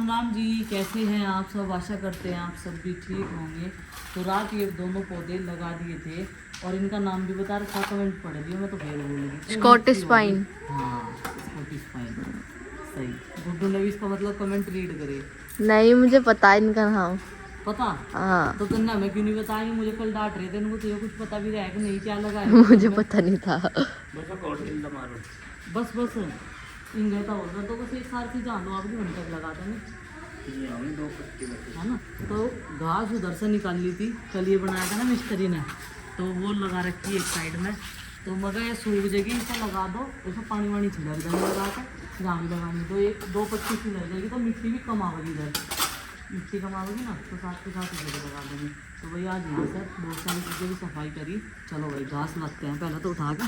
राम जी, कैसे हैं आप सब। आशा करते हैं आप सब भी ठीक होंगे। तो रात ये दोनों पौधे लगा दिए थे और इनका नाम भी बता रखा, कमेंट पढ़ लिया मैं तो फिर भूल गई। Scottish pine. हाँ स्कॉटिश पाइन, सही। गुड्डू ने भी इसका मतलब कमेंट रीड करे। नहीं मुझे पता है इनका नाम। पता? हाँ तो तुमने हमें क्यों नहीं बताया? मुझे कल डांट रहे थे इनको, तो ये कुछ पता भी रहा कि नहीं क्या लगा है। मुझे पता नहीं था। बस बस इंग्लिश होगा तो बस एक साल की जान दो, आपकी घंटे लगा देंगे है ना। तो घास उधर से निकाल ली थी, कल ये बनाया था ना मिस्त्री ने, तो वो लगा रखी है एक साइड में। तो मगर ये सूख जाएगी, इसे लगा दो, इसे पानी वानी छिड़क देंगे लगा कर, जहाँ भी लगानी। तो एक दो पत्ती सी लग जाएगी, तो मिट्टी भी कम आवेगी इधर, मिट्टी कम आवेगी ना, तो साथ के साथ इधर लगा देंगे। तो भाई आज यहाँ से बहुत सारी चीज़ें भी सफाई करी। चलो भाई घास लगते हैं पहले तो उठा के,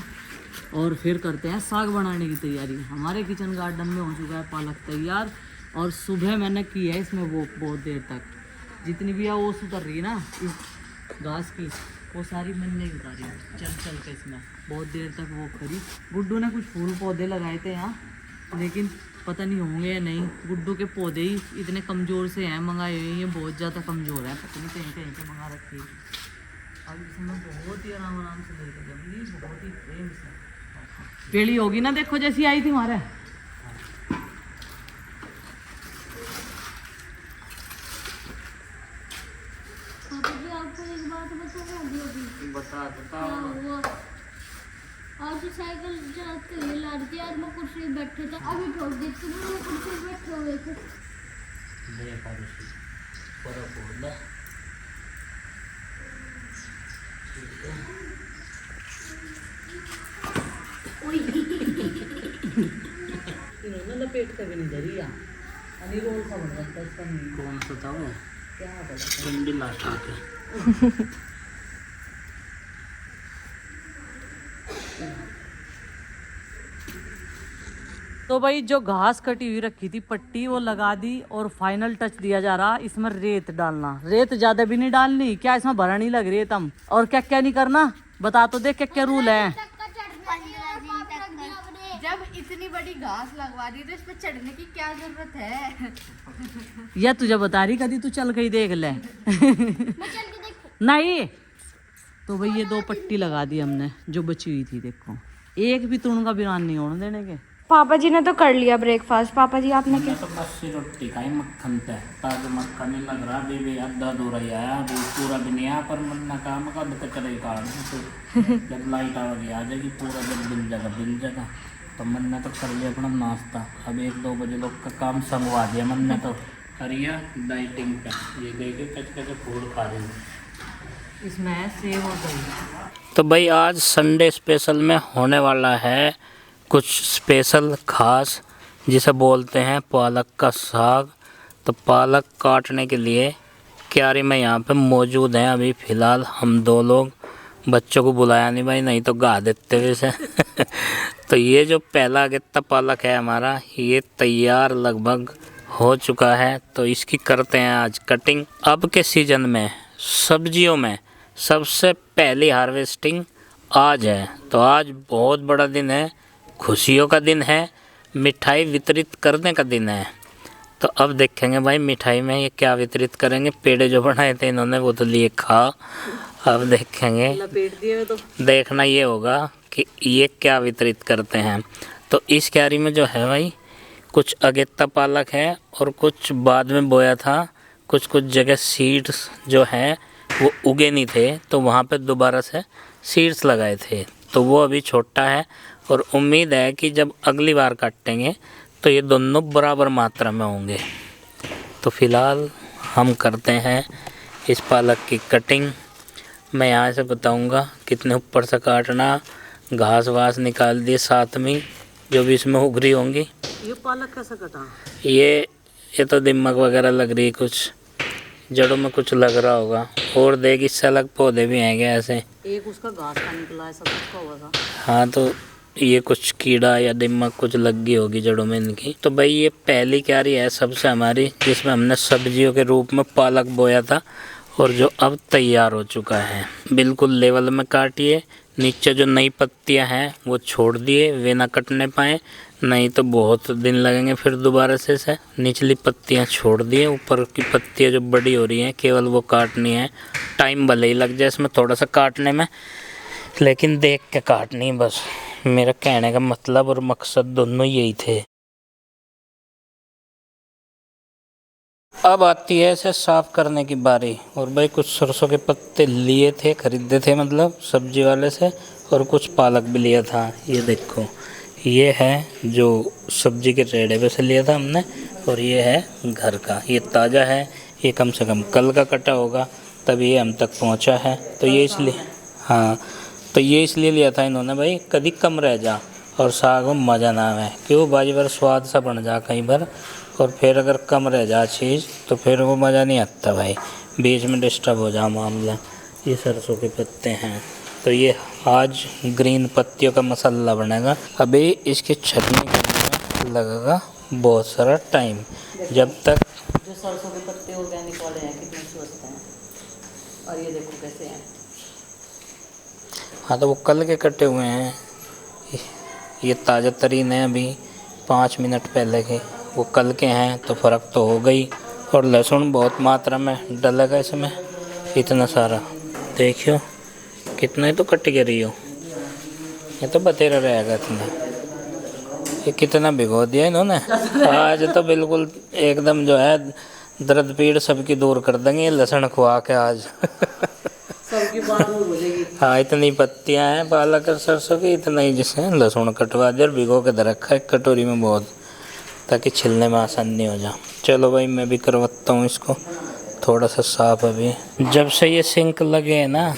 और फिर करते हैं साग बनाने की तैयारी। हमारे किचन गार्डन में हो चुका है पालक तैयार, और सुबह मैंने की है इसमें वो बहुत देर तक, जितनी भी ओस उतर रही है ना इस घास की, वो सारी मैंने उतारी चल चल के इसमें, बहुत देर तक वो करी। गुड्डू ने कुछ फूल पौधे लगाए थे यहाँ, लेकिन पता नहीं होंगे या नहीं। गुड्डू के पौधे ही इतने कमज़ोर से हैं, मंगाए हुए, ये बहुत ज़्यादा कमज़ोर है, पता नहीं कहीं कहीं से मंगा रखी है। अब इसमें बहुत ही आराम आराम से लेकर जाऊँगी, बहुत ही प्रेम से। पेड़ी होगी ना, देखो जैसी आई थी हमारे। आपको एक बात बताऊं, बता आज साइकिल चलाते हुए लड़के यार मैं कुर्सी पे बैठे थे, अभी ठोक दी तो मैं कुर्सी पे बैठे हुए थे। इन्होंने लपेट कर भी नहीं धरी या अनी रोल सा बन रहा था इसका। कौन सा था वो? क्या बता तो भाई जो घास कटी हुई रखी थी पट्टी, वो लगा दी, और फाइनल टच दिया जा रहा इसमें रेत डालना। रेत ज्यादा भी नहीं डालनी, क्या इसमें भरा नहीं लग रेत हम, और क्या क्या नहीं करना बता तो दे, क्या क्या रूल है। जब इतनी बड़ी घास लगवा दी तो इस पे चढ़ने की क्या जरूरत है? यह तुझे बता रही, कभी तू चल के देख ले। नहीं तो भाई ये दो पट्टी लगा दी हमने जो बची हुई थी, देखो एक भी तुण का बिरान नहीं होने देने के। पापा जी ने तो कर लिया ब्रेकफास्ट। पापा जी आपने क्या? तो बस रोटी खाई मक्खन पे, ताकि मक्खन नहीं लग रहा। अभी आधा दूर ही आया, अभी पूरा भी नहीं आया, पर मन काम का कचरा ही काट। जब लाइट आ गई आ जाएगी पूरा, जब बिल जगह तो मन ने तो कर लिया अपना नाश्ता। अब 1-2 बजे लोग का काम संगवा दिया मन ने तो। करिया डाइटिंग पे, ये देखे कच फूल खा रही है इसमें सेव हो गई। तो भाई आज संडे स्पेशल में होने वाला है कुछ स्पेशल खास, जिसे बोलते हैं पालक का साग। तो पालक काटने के लिए क्यारी में यहाँ पे मौजूद हैं अभी फ़िलहाल हम 2 लोग। बच्चों को बुलाया नहीं भाई, नहीं तो गा देते वैसे। तो ये जो पहला गेत्ता पालक है हमारा, ये तैयार लगभग हो चुका है। तो इसकी करते हैं आज कटिंग। अब के सीज़न में सब्जियों में सबसे पहली हार्वेस्टिंग आज है। तो आज बहुत बड़ा दिन है, खुशियों का दिन है, मिठाई वितरित करने का दिन है। तो अब देखेंगे भाई मिठाई में ये क्या वितरित करेंगे। पेड़े जो बनाए थे इन्होंने वो तो लिए खा, अब देखेंगे, लपेट दिए तो देखना ये होगा कि ये क्या वितरित करते हैं। तो इस क्यारी में जो है भाई कुछ अगेत्ता पालक है और कुछ बाद में बोया था। कुछ जगह सीड्स जो हैं वो उगे नहीं थे, तो वहाँ पे दोबारा से सीड्स लगाए थे। तो वो अभी छोटा है, और उम्मीद है कि जब अगली बार काटेंगे तो ये दोनों बराबर मात्रा में होंगे। तो फ़िलहाल हम करते हैं इस पालक की कटिंग। मैं यहाँ से बताऊँगा कितने ऊपर से काटना। घास वास निकाल दिए साथ में, जो भी इसमें उगरी होंगी। ये पालक कैसा कटा? ये तो दिमाग वगैरह लग रही, कुछ जड़ों में कुछ लग रहा होगा, और देख इससे अलग पौधे भी हैं क्या ऐसे। एक उसका घास का निकला है, सब उसका हुआ था। हाँ तो ये कुछ कीड़ा या दिमाग कुछ लग गई होगी जड़ों में इनकी। तो भाई ये पहली क्यारी है सबसे हमारी, जिसमें हमने सब्जियों के रूप में पालक बोया था, और जो अब तैयार हो चुका है। बिल्कुल लेवल में काटिए, नीचे जो नई पत्तियां हैं वो छोड़ दिए, वे ना कटने पाए, नहीं तो बहुत दिन लगेंगे फिर दोबारा से निचली पत्तियां छोड़ दिए। ऊपर की पत्तियां जो बड़ी हो रही हैं केवल वो काटनी है। टाइम भले ही लग जाए इसमें थोड़ा सा काटने में, लेकिन देख के काटनी है बस। मेरा कहने का मतलब और मकसद दोनों यही थे। अब आती है इसे साफ करने की बारी। और भाई कुछ सरसों के पत्ते लिए थे, खरीदे थे मतलब सब्जी वाले से, और कुछ पालक भी लिया था। ये देखो, ये है जो सब्जी के रेड़े पे से लिया था हमने, और ये है घर का। ये ताज़ा है, ये कम से कम कल का कटा होगा तभी ये हम तक पहुंचा है। तो ये इसलिए, हाँ, तो ये इसलिए लिया था इन्होंने भाई, कभी कम रह जा और साग में मज़ा ना आवे, क्यों बाजी बार स्वाद सा बन जा कहीं पर, और फिर अगर कम रह जा चीज़ तो फिर वो मज़ा नहीं आता भाई, बीच में डिस्टर्ब हो जा मामला। ये सरसों के पत्ते हैं, तो ये आज ग्रीन पत्तियों का मसाला बनेगा। अभी इसकी चटनी करने में लगेगा बहुत सारा टाइम, जब तक। जो सरसों के पत्ते ऑर्गेनिक वाले हैं कितने स्वस्थ हैं, और ये देखो कैसे हैं। हाँ, तो वो कल के कटे हुए हैं, ये ताज़ा तरीन है, अभी 5 मिनट पहले के। वो कल के हैं तो फ़र्क तो हो गई। और लहसुन बहुत मात्रा में डलेगा इसमें, इतना सारा देखियो, कितना ही तो कट के रही हो, ये तो बतेरा रहेगा इतना। ये कितना भिगो दिया इन्होंने, आज तो बिल्कुल एकदम जो है दर्द पीड़ सबकी दूर कर देंगे ये लहसुन खुआ के आज। सबकी बात वो बोलेगी। हाँ, इतनी पत्तियां हैं पालक और सरसों की, इतना ही जिसे लहसुन कटवा दिया और भिगो के धर रखा है एक कटोरी में बहुत, ताकि छिलने में आसानी हो जाए। चलो भाई मैं भी करवाता हूँ इसको थोड़ा सा साफ। अभी जब से ये सिंक लगे हैं ना,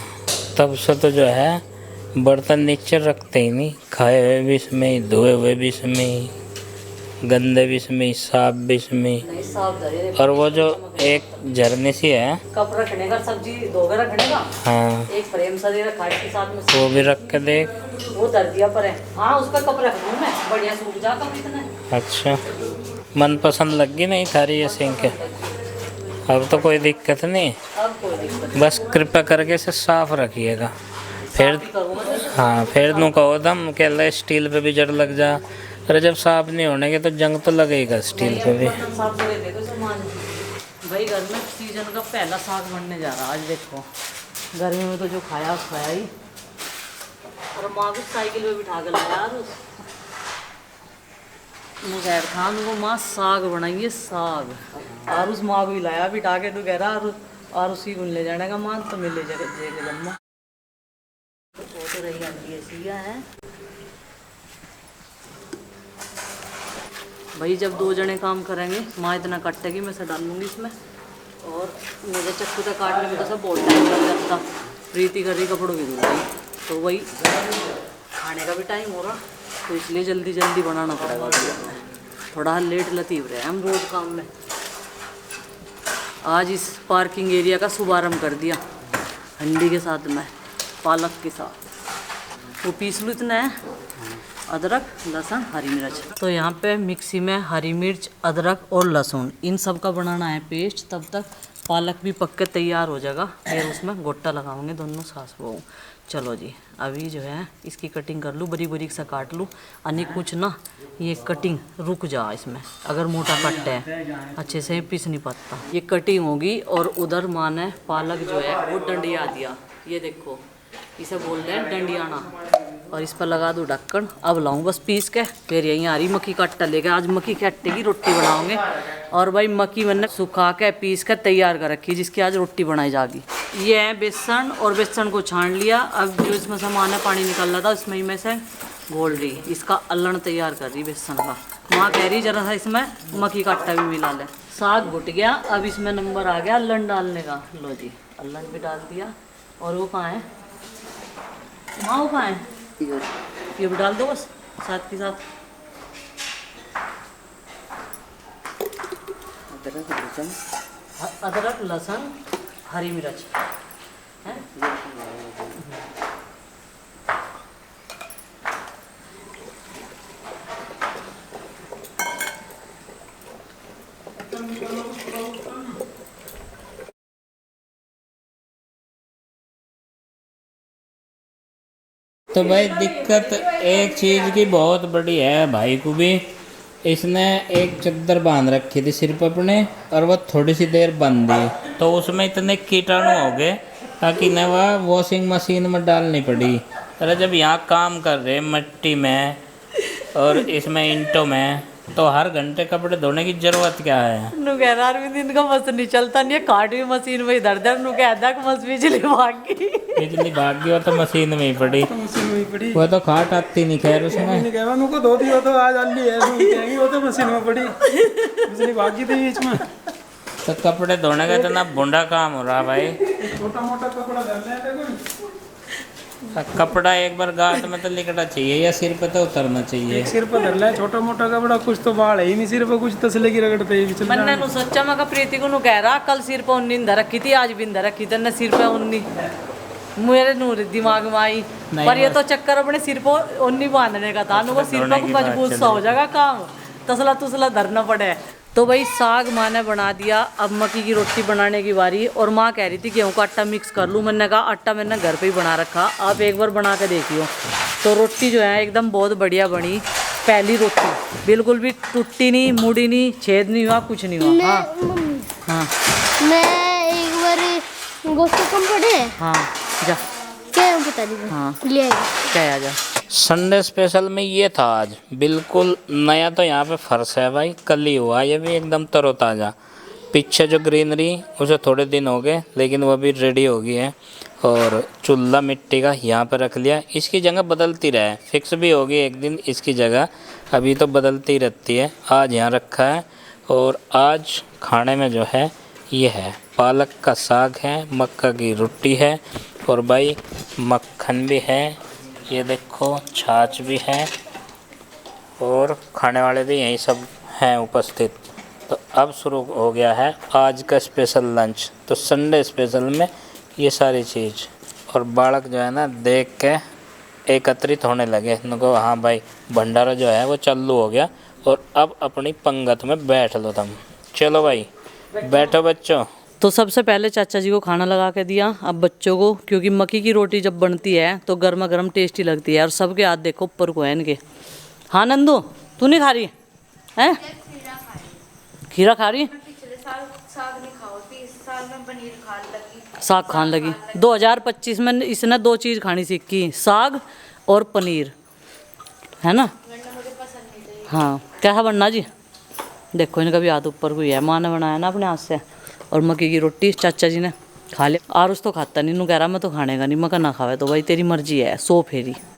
तब से तो जो है बर्तन नीचे रखते ही नहीं, खाए हुए भी इसमें ही, धोए हुए भी इसमें ही, गंदे भी इसमें ही, साफ भी इसमें ही। नहीं साफ धरे। और वो जो एक झरने सी है, कप रखने का, सब्जी धोकर रखने का, हाँ, एक फ्रेम सा दे रखा है इसके साथ में, वो भी रख के देख। वो धर दिया पर है। हाँ, उसका कप रख दूँ मैं, बढ़िया सूख जा कप इतना। अच्छा, मन पसंद लग गई नहीं थारी ये सिंक? अब तो कोई दिक्कत नहीं, अब कोई दिक्कत बस कृपया करके इसे साफ रखिएगा। फिर नहीं करूँगा तो हाँ, फिर नू कहो दम के स्टील पे भी जड़ लग जा। अरे जब साफ नहीं होने के तो जंग तो लगेगा स्टील पे भी। बर्तन साफ करे देखो सामान। भाई घर में सीजन का पहला साग बनने जा रहा है आज। देखो गर्मी में तो जो खाया उस खाया ही। और माँ को साइकिल पे बिठा के लाया यार उस मुजैर खान को, माँ साग बनाइए साग, और उस माँ को भी लाया बिठा के, तो कह रहा और उसी को ले जाने का मान तो मिले जगह लम्बा। वो तो रही आती है भाई, जब 2 जने काम करेंगे माँ इतना काटेगी, मैं से डाल लूँगी इसमें। और मेरे चक्कू तक काटने में तो सब बहुत टाइम लग जाता। प्रीति कर रही कपड़ों की धुलाई, तो वही खाने का भी टाइम हो रहा, तो इसलिए जल्दी जल्दी बनाना पड़ेगा। थोड़ा लेट लतीफ़ रहे हम रोज़ काम में। आज इस पार्किंग एरिया का शुभारम्भ कर दिया हंडी के साथ में, पालक के साथ। वो पीस लूँ इतना है, अदरक, लहसुन, हरी मिर्च। तो यहाँ पे मिक्सी में हरी मिर्च, अदरक और लहसुन इन सब का बनाना है पेस्ट। तब तक पालक भी पक के तैयार हो जाएगा, फिर उसमें गोटा लगाओगे दोनों सास बहू। चलो जी, अभी जो है इसकी कटिंग कर लूँ, बारीक बारीक सा काट लूँ। अन्य कुछ ना ये कटिंग रुक जा इसमें, अगर मोटा कट है अच्छे से पीस नहीं पाता। ये कटिंग होगी। और उधर माँ ने पालक जो है वो डंडिया दिया, ये देखो इसे बोल रहे हैं डंडियाना। और इस पर लगा दूँ ढक्कन। अब लाऊं बस पीस के, फिर यहीं आ रही मक्की का आटा लेकर। आज मक्की के आटे की रोटी बनाओगे। और भाई मक्की मैंने सुखा के पीस के तैयार कर रखी है, जिसकी आज रोटी बनाई जाएगी। ये है बेसन, और बेसन को छान लिया। अब जो इसमें सामान है पानी निकल रहा था, इसमें ही में से घोल रही, इसका अल्लन तैयार कर रही बेसन का। माँ कह रही जरा सा इसमें मक्की का आटा भी मिला ले। साग घुट गया, अब इसमें नंबर आ गया अल्लन डालने का। लो जी, अल्लन भी डाल दिया। और वो कहाँ है माँ, वो कहाँ है? ये भी डाल दो बस साथ के साथ। अदरक, लहसुन, हरी मिर्च है। तो भाई दिक्कत एक चीज़ की बहुत बड़ी है भाई को भी। इसने एक चद्दर बांध रखी थी सिर पर अपने, और वह थोड़ी सी देर बंद दी तो उसमें इतने कीटाणु हो गए ताकि न वह वॉशिंग मशीन में डालनी पड़ी। अरे जब यहाँ काम कर रहे मिट्टी में और इसमें ईंटों में, तो हर घंटे कपड़े धोने की जरूरत क्या है? नु कह रहा अरविंद इनका मस नहीं चलता नहीं है, काट भी मशीन में इधर उधर। नु कहता कि मस बिजली भाग गई। बिजली भाग गई हो तो मशीन में ही पड़ी, मशीन में ही पड़ी। वो तो खाट आती नहीं खैर उसमें। नहीं कहवा उनको धो दी, वो तो आज आली है कहेंगी, वो तो मशीन में पड़ी, बिजली भाग गई थी बीच में। तो कपड़े धोने का इतना बुंडा काम हो रहा भाई। छोटा मोटा कपड़ा धरना है देखो। कपड़ा एक बार गांठ में तो लिकड़ा चाहिए या सिर पे तो उतरना चाहिए। एक सिर पर धर ले छोटा मोटा कपड़ा, कुछ तो बाल है ही नहीं सिर पर, कुछ तसले की रगड़ते ही चल मैंने नु सोचा मैं प्रीति को नु कह रहा कल सिर पे उन्नी इंदा रखी थी, आज भी इंदा रखी थी न सिर पे उन्नी। मेरे नूर दिमाग में आई, पर ये तो चक्कर अपने सिर पे उन्नी बांधने का था। नु वो सिर पे मजबूत सा हो जाएगा काम, तसला तुसला धरना पड़े। तो भाई साग माँ ने बना दिया, अब मक्की की रोटी बनाने की बारी। और माँ कह रही थी गेहूँ का आटा मिक्स कर लूँ, मैंने कहा आटा मैंने घर पे ही बना रखा, आप एक बार बना के देखियो। तो रोटी जो है एकदम बहुत बढ़िया बनी, पहली रोटी बिल्कुल भी टूटी नहीं, मुड़ी नहीं, छेद नहीं हुआ, कुछ नहीं हुआ। हाँ मम्मी हाँ मैं एक बार गोश्त कम पड़े हाँ जा क्या बता दी हाँ ले आएगा। क्या आ जा। संडे स्पेशल में ये था आज बिल्कुल नया। तो यहाँ पे फर्श है भाई, कल ही हुआ, ये भी एकदम तरोताज़ा। पीछे जो ग्रीनरी उसे थोड़े दिन हो गए लेकिन वो भी रेडी हो गई है। और चूल्हा मिट्टी का यहाँ पे रख लिया, इसकी जगह बदलती रहे, फिक्स भी होगी एक दिन इसकी जगह, अभी तो बदलती रहती है। आज यहाँ रखा है। और आज खाने में जो है ये है पालक का साग है, मक्का की रोटी है, और भाई मक्खन भी है, ये देखो छाछ भी है, और खाने वाले भी यही सब हैं उपस्थित। तो अब शुरू हो गया है आज का स्पेशल लंच। तो संडे स्पेशल में ये सारी चीज़। और बालक जो है ना देख के एकत्रित होने लगे, उनको हाँ भाई भंडारा जो है वो चालू हो गया। और अब अपनी पंगत में बैठ लो तुम, चलो भाई बैठो बच्चों। तो सबसे पहले चाचा जी को खाना लगा के दिया, अब बच्चों को, क्योंकि मक्की की रोटी जब बनती है तो गर्मा गर्म टेस्टी लगती है। और सबके हाथ देखो ऊपर को है इनके। हाँ नंदू तू नहीं खा रही है? खीरा खा रही? पिछले साल साग नहीं खाओ, इस साल में पनीर खाने लगी। साग खाने लगी। 2025 में इसने 2 चीज़ खानी सीखी, साग और पनीर, है ना? हाँ क्या बनना जी? देखो इनका भी हाथ ऊपर कोई है, माँ ने बनाया ना अपने हाथ से। और मक्की की रोटी चाचा जी ने खा लिया। आरुष तो खाता नहीं, नू कह रहा मैं तो खाने का नहीं। मैं कहा ना खावे तो भाई तेरी मर्जी है, 100 फेरी।